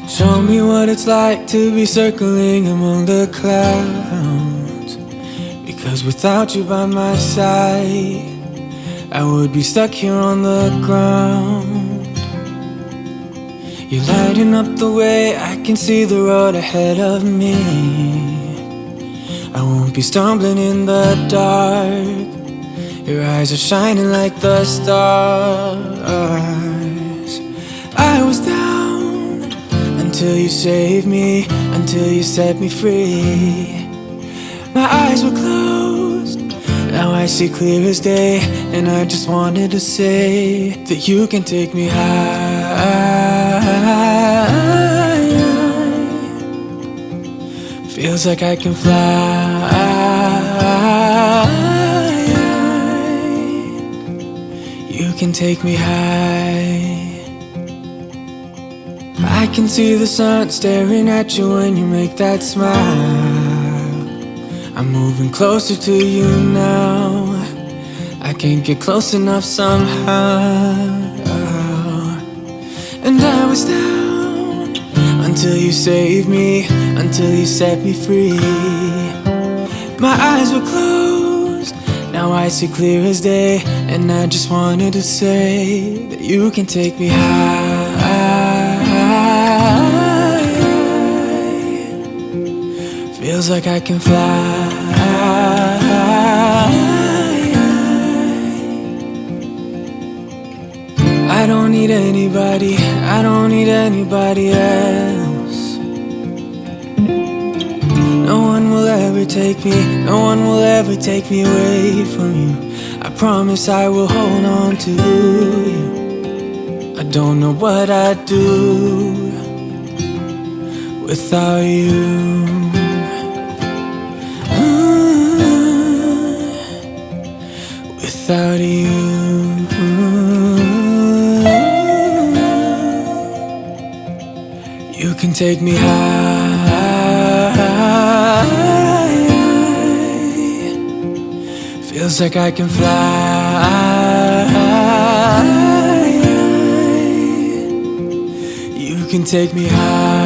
Show me what it's like to be circling among the clouds. Because without you by my side, I would be stuck here on the ground. You're lighting up the way, I can see the road ahead of me. I won't be stumbling in the dark. Your eyes are shining like the stars. I was down until you saved me, until you set me free. My eyes were closed, now I see clear as day. And I just wanted to say that you can take me high. Feels like I can fly. You can take me high. I can see the sun staring at you when you make that smile. I'm moving closer to you now. I can't get close enough somehow. And I was down until you saved me, until you set me free. My eyes were closed, now I see clear as day. And I just wanted to say that you can take me high. Feels like I can fly. I don't need anybody, I don't need anybody else. No one will ever take me, no one will ever take me away from you. I promise I will hold on to you. I don't know what I'd do without you. Without you. You can take me high. Feels like I can fly. You can take me high.